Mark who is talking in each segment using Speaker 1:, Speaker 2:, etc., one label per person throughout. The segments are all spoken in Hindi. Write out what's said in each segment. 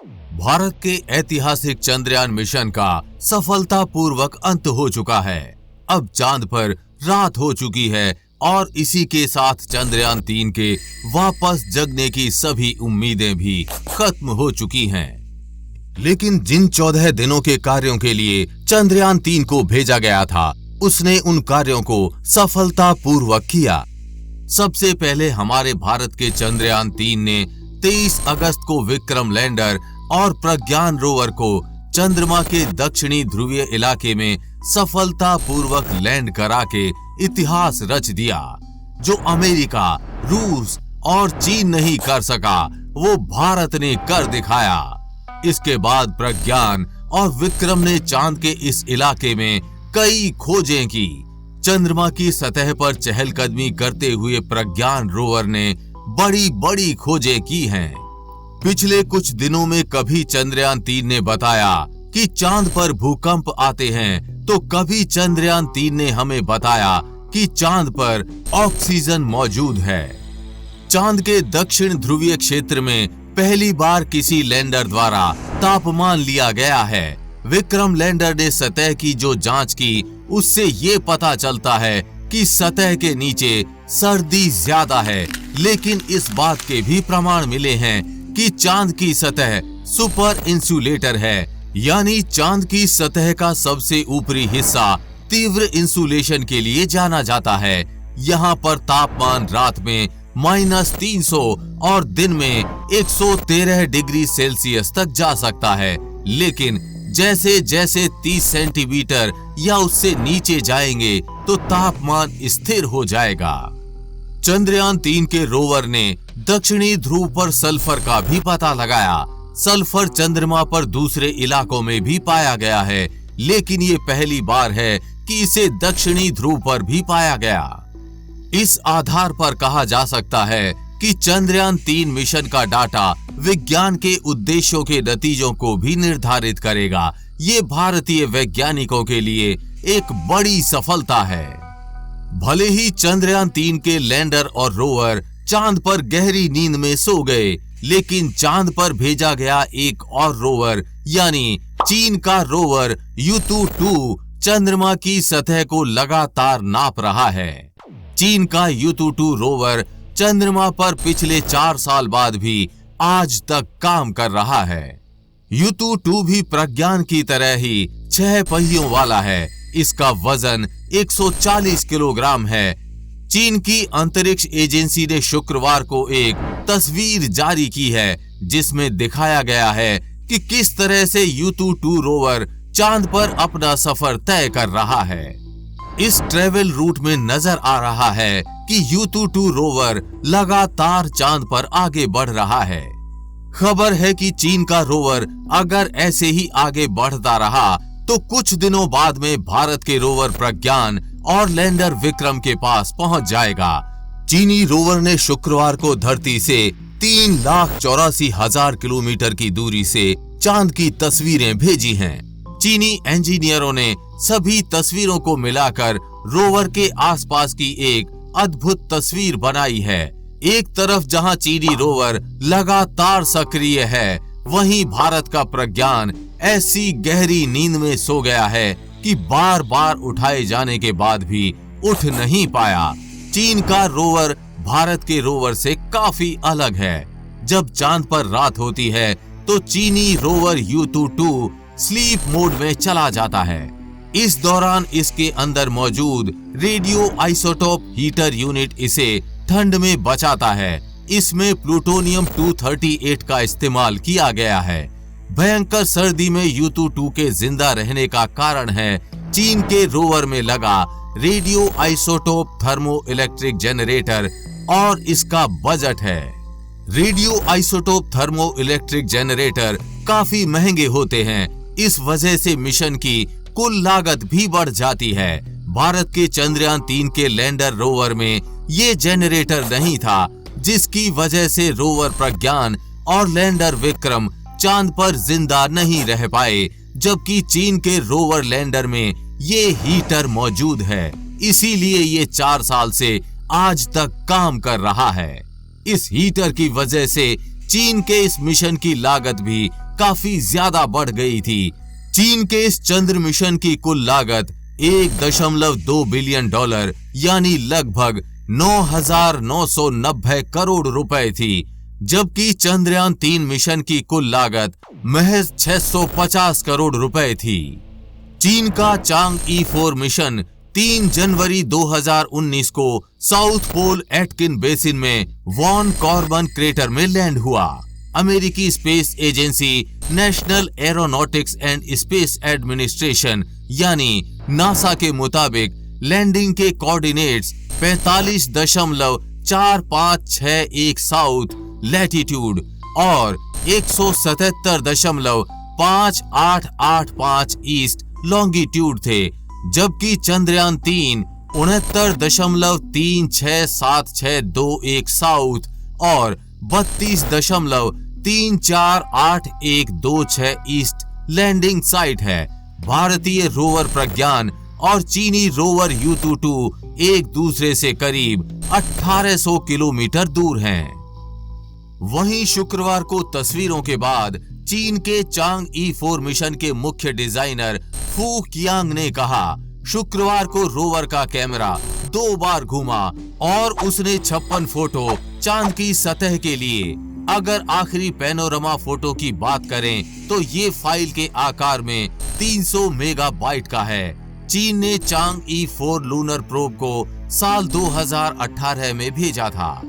Speaker 1: भारत के ऐतिहासिक चंद्रयान मिशन का सफलतापूर्वक अंत हो चुका है। अब चांद पर रात हो चुकी है और इसी के साथ चंद्रयान 3 के वापस जगने की सभी उम्मीदें भी खत्म हो चुकी हैं। लेकिन जिन 14 दिनों के कार्यों के लिए चंद्रयान 3 को भेजा गया था, उसने उन कार्यों को सफलतापूर्वक किया। सबसे पहले हमारे भारत के चंद्रयान 3 ने 23 अगस्त को विक्रम लैंडर और प्रज्ञान रोवर को चंद्रमा के दक्षिणी ध्रुवीय इलाके में सफलतापूर्वक लैंड करा के इतिहास रच दिया। जो अमेरिका, रूस और चीन नहीं कर सका, वो भारत ने कर दिखाया। इसके बाद प्रज्ञान और विक्रम ने चांद के इस इलाके में कई खोजें की। चंद्रमा की सतह पर चहलकदमी करते हुए प्रज्ञान रोवर ने बड़ी बड़ी खोजें की हैं। पिछले कुछ दिनों में कभी चंद्रयान 3 ने बताया कि चांद पर भूकंप आते हैं, तो कभी चंद्रयान 3 ने हमें बताया कि चांद पर ऑक्सीजन मौजूद है। चांद के दक्षिण ध्रुवीय क्षेत्र में पहली बार किसी लैंडर द्वारा तापमान लिया गया है। विक्रम लैंडर ने सतह की जो जांच की, उससे ये पता चलता है कि सतह के नीचे सर्दी ज्यादा है, लेकिन इस बात के भी प्रमाण मिले हैं कि चांद की सतह सुपर इंसुलेटर है, यानी चांद की सतह का सबसे ऊपरी हिस्सा तीव्र इंसुलेशन के लिए जाना जाता है। यहाँ पर तापमान रात में -300 और दिन में 113 डिग्री सेल्सियस तक जा सकता है, लेकिन जैसे जैसे 30 सेंटीमीटर या उससे नीचे जाएंगे तो तापमान स्थिर हो जाएगा। चंद्रयान 3 के रोवर ने दक्षिणी ध्रुव पर सल्फर का भी पता लगाया। सल्फर चंद्रमा पर दूसरे इलाकों में भी पाया गया है, लेकिन ये पहली बार है कि इसे दक्षिणी ध्रुव पर भी पाया गया। इस आधार पर कहा जा सकता है कि चंद्रयान 3 मिशन का डाटा विज्ञान के उद्देश्यों के नतीजों को भी निर्धारित करेगा। ये भारतीय वैज्ञानिकों के लिए एक बड़ी सफलता है। भले ही चंद्रयान 3 के लैंडर और रोवर चांद पर गहरी नींद में सो गए, लेकिन चांद पर भेजा गया एक और रोवर यानी चीन का रोवर Yutu-2 चंद्रमा की सतह को लगातार नाप रहा है। चीन का Yutu-2 रोवर चंद्रमा पर पिछले 4 साल बाद भी आज तक काम कर रहा है। Yutu-2 भी प्रज्ञान की तरह ही 6 पहियों वाला है। इसका वजन 140 किलोग्राम है। चीन की अंतरिक्ष एजेंसी ने शुक्रवार को एक तस्वीर जारी की है, जिसमें दिखाया गया है कि किस तरह से Yutu-2 रोवर चांद पर अपना सफर तय कर रहा है। इस ट्रेवल रूट में नजर आ रहा है कि Yutu-2 रोवर लगातार चांद पर आगे बढ़ रहा है। खबर है कि चीन का रोवर अगर ऐसे ही आगे बढ़ता रहा तो कुछ दिनों बाद में भारत के रोवर प्रज्ञान और लैंडर विक्रम के पास पहुंच जाएगा। चीनी रोवर ने शुक्रवार को धरती से 3,84,000 किलोमीटर की दूरी से चांद की तस्वीरें भेजी हैं। चीनी इंजीनियरों ने सभी तस्वीरों को मिलाकर रोवर के आसपास की एक अद्भुत तस्वीर बनाई है। एक तरफ जहां चीनी रोवर लगातार सक्रिय है, वहीं भारत का प्रज्ञान ऐसी गहरी नींद में सो गया है कि बार बार उठाए जाने के बाद भी उठ नहीं पाया। चीन का रोवर भारत के रोवर से काफी अलग है। जब चांद पर रात होती है तो चीनी रोवर Yutu-2 स्लीप मोड में चला जाता है। इस दौरान इसके अंदर मौजूद रेडियो आइसोटोप हीटर यूनिट इसे ठंड में बचाता है। इसमें प्लूटोनियम 238 का इस्तेमाल किया गया है। भयंकर सर्दी में Yutu-2 के जिंदा रहने का कारण है चीन के रोवर में लगा radio isotope thermo electric generator और इसका बजट है। Radio isotope thermo electric generator काफी महंगे होते हैं। इस वजह से मिशन की कुल लागत भी बढ़ जाती है। भारत के चंद्रयान 3 के लैंडर रोवर में ये जनरेटर नहीं था, जिसकी वजह से रोवर प्रज्ञान और लैंडर विक्रम चांद पर जिंदा नहीं रह पाए, जबकि चीन के रोवर लैंडर में ये हीटर मौजूद है। इसीलिए ये 4 साल से आज तक काम कर रहा है। इस हीटर की वजह से चीन के इस मिशन की लागत भी काफी ज्यादा बढ़ गई थी। चीन के इस चंद्र मिशन की कुल लागत 1.2 बिलियन डॉलर यानी लगभग 9,990 करोड़ रुपए थी, जबकि चंद्रयान 3 मिशन की कुल लागत महज 650 करोड़ रुपए थी। चीन का चांग ई-4 मिशन 3 जनवरी 2019 को साउथ पोल एटकिन बेसिन में वॉन कॉर्बन क्रेटर में लैंड हुआ। अमेरिकी space agency national aeronautics and space administration यानी नासा के मुताबिक लैंडिंग के कोऑर्डिनेट्स 45.4561 साउथ लैटिट्यूड और 177.5885 ईस्ट लॉन्गिट्यूड थे, जबकि चंद्रयान 3 69.367621 साउथ और 32.348126 ईस्ट लैंडिंग साइट है। भारतीय रोवर प्रज्ञान और चीनी रोवर U22 एक दूसरे से करीब 1800 किलोमीटर दूर हैं। वहीं शुक्रवार को तस्वीरों के बाद चीन के चांग ई-4 मिशन के मुख्य डिजाइनर फू कियांग ने कहा, शुक्रवार को रोवर का कैमरा 2 बार घूमा और उसने 56 फोटो चांद की सतह के लिए। अगर आखिरी पैनोरमा फोटो की बात करें तो ये फाइल के आकार में 300 मेगाबाइट का है। चीन ने चांग ई-4 लूनर प्रोब को साल 2018 में भेजा था।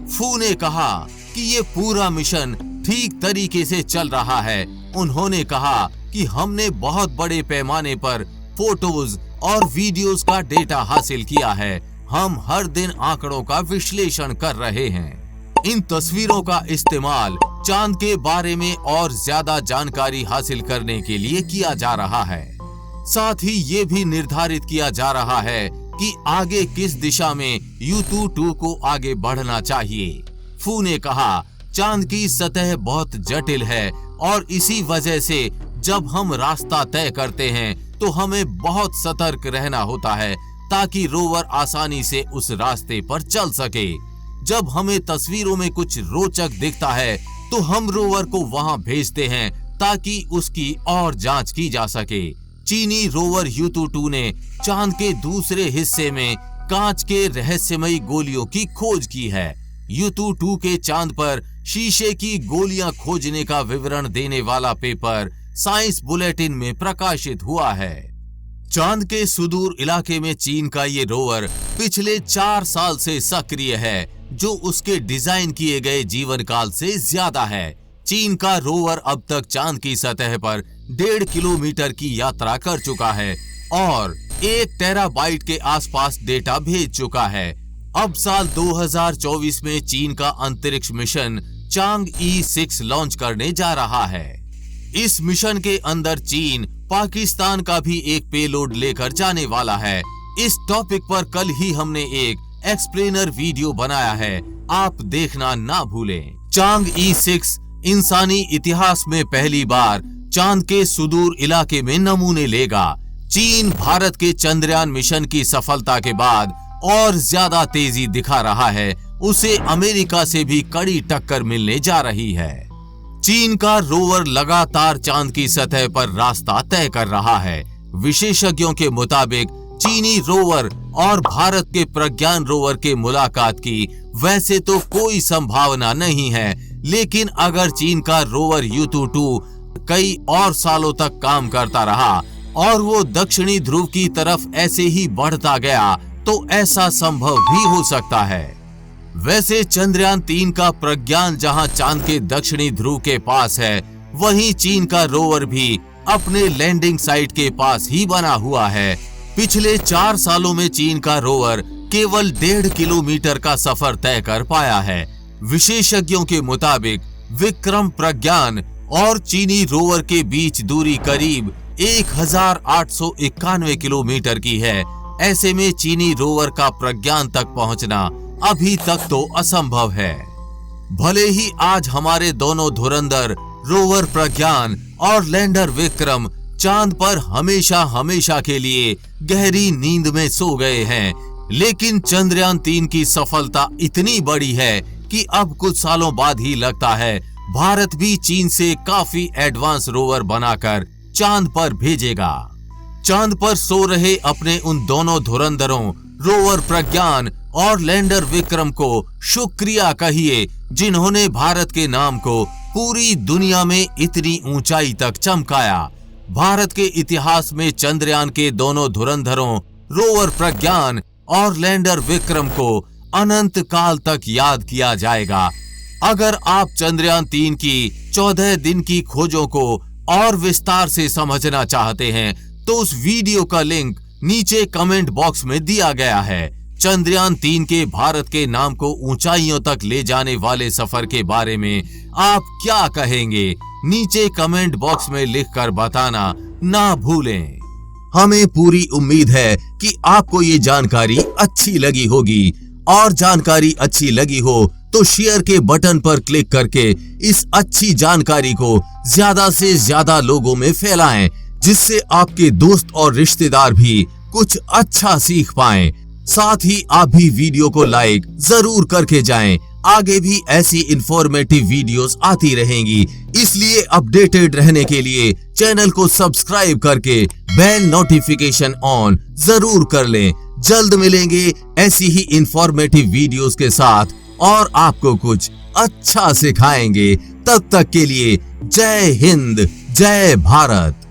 Speaker 1: फू ने कहा कि ये पूरा मिशन ठीक तरीके से चल रहा है। उन्होंने कहा कि हमने बहुत बड़े पैमाने पर फोटोज और वीडियोस का डेटा हासिल किया है। हम हर दिन आंकड़ों का विश्लेषण कर रहे हैं। इन तस्वीरों का इस्तेमाल चांद के बारे में और ज्यादा जानकारी हासिल करने के लिए किया जा रहा है। साथ ही ये भी निर्धारित किया जा रहा है कि आगे किस दिशा में U22 को आगे बढ़ना चाहिए। फू ने कहा, चांद की सतह बहुत जटिल है और इसी वजह से जब हम रास्ता तय करते हैं तो हमें बहुत सतर्क रहना होता है ताकि रोवर आसानी से उस रास्ते पर चल सके। जब हमें तस्वीरों में कुछ रोचक दिखता है तो हम रोवर को वहां भेजते हैं ताकि उसकी और जांच की जा सके। चीनी रोवर U22 ने चांद के दूसरे हिस्से में कांच के रहस्यमयी गोलियों की खोज की है। U22 के चांद पर शीशे की गोलियां खोजने का विवरण देने वाला पेपर साइंस बुलेटिन में प्रकाशित हुआ है। चांद के सुदूर इलाके में चीन का ये रोवर पिछले 4 साल से सक्रिय है, जो उसके डिजाइन किए गए जीवन काल से ज्यादा है। चीन का रोवर अब तक चांद की सतह पर 1.5 किलोमीटर की यात्रा कर चुका है और 1 टेराबाइट के आसपास डेटा भेज चुका है। अब साल 2024 में चीन का अंतरिक्ष मिशन चांग ई-6 लॉन्च करने जा रहा है। इस मिशन के अंदर चीन पाकिस्तान का भी एक पेलोड लेकर जाने वाला है। इस टॉपिक पर कल ही हमने एक एक्सप्लेनर वीडियो बनाया है, आप देखना ना भूलें। चांग ई-6 इंसानी इतिहास में पहली बार चांद के सुदूर इलाके में नमूने लेगा। चीन भारत के चंद्रयान मिशन की सफलता के बाद और ज्यादा तेजी दिखा रहा है। उसे अमेरिका से भी कड़ी टक्कर मिलने जा रही है। चीन का रोवर लगातार चांद की सतह पर रास्ता तय कर रहा है। विशेषज्ञों के मुताबिक चीनी रोवर और भारत के प्रज्ञान रोवर के मुलाकात की वैसे तो कोई संभावना नहीं है, लेकिन अगर चीन का रोवर U22 कई और सालों तक काम करता रहा और वो दक्षिणी ध्रुव की तरफ ऐसे ही बढ़ता गया तो ऐसा संभव भी हो सकता है। वैसे चंद्रयान 3 का प्रज्ञान जहां चांद के दक्षिणी ध्रुव के पास है, वहीं चीन का रोवर भी अपने लैंडिंग साइट के पास ही बना हुआ है। पिछले 4 सालों में चीन का रोवर केवल 1.5 किलोमीटर का सफर तय कर पाया है। विशेषज्ञों के मुताबिक विक्रम प्रज्ञान और चीनी रोवर के बीच दूरी करीब 1891 किलोमीटर की है। ऐसे में चीनी रोवर का प्रज्ञान तक पहुंचना अभी तक तो असंभव है। भले ही आज हमारे दोनों धुरंधर रोवर प्रज्ञान और लैंडर विक्रम चांद पर हमेशा हमेशा के लिए गहरी नींद में सो गए हैं, लेकिन चंद्रयान 3 की सफलता इतनी बड़ी है कि अब कुछ सालों बाद ही लगता है भारत भी चीन से काफी एडवांस रोवर बनाकर चांद पर भेजेगा। चांद पर सो रहे अपने उन दोनों धुरंधरों रोवर प्रज्ञान और लैंडर विक्रम को शुक्रिया कहिए, जिन्होंने भारत के नाम को पूरी दुनिया में इतनी ऊंचाई तक चमकाया। भारत के इतिहास में चंद्रयान के दोनों धुरंधरों रोवर प्रज्ञान और लैंडर विक्रम को अनंत काल तक याद किया जाएगा। अगर आप चंद्रयान 3 की 14 दिन की खोजों को और विस्तार से समझना चाहते हैं तो उस वीडियो का लिंक नीचे कमेंट बॉक्स में दिया गया है। चंद्रयान 3 के भारत के नाम को ऊंचाइयों तक ले जाने वाले सफर के बारे में आप क्या कहेंगे, नीचे कमेंट बॉक्स में लिखकर बताना ना भूलें। हमें पूरी उम्मीद है कि आपको ये जानकारी अच्छी लगी होगी, और जानकारी अच्छी लगी हो तो शेयर के बटन पर क्लिक करके इस अच्छी जानकारी को ज्यादा से ज्यादा लोगों में फैलाएं, जिससे आपके दोस्त और रिश्तेदार भी कुछ अच्छा सीख पाएं। साथ ही आप भी वीडियो को लाइक जरूर करके जाएं। आगे भी ऐसी इंफॉर्मेटिव वीडियोस आती रहेंगी, इसलिए अपडेटेड रहने के लिए चैनल को सब्सक्राइब करके बेल नोटिफिकेशन ऑन जरूर कर लें। जल्द मिलेंगे ऐसी ही इंफॉर्मेटिव वीडियोस के साथ और आपको कुछ अच्छा सिखाएंगे। तब तक के लिए जय हिंद, जय भारत।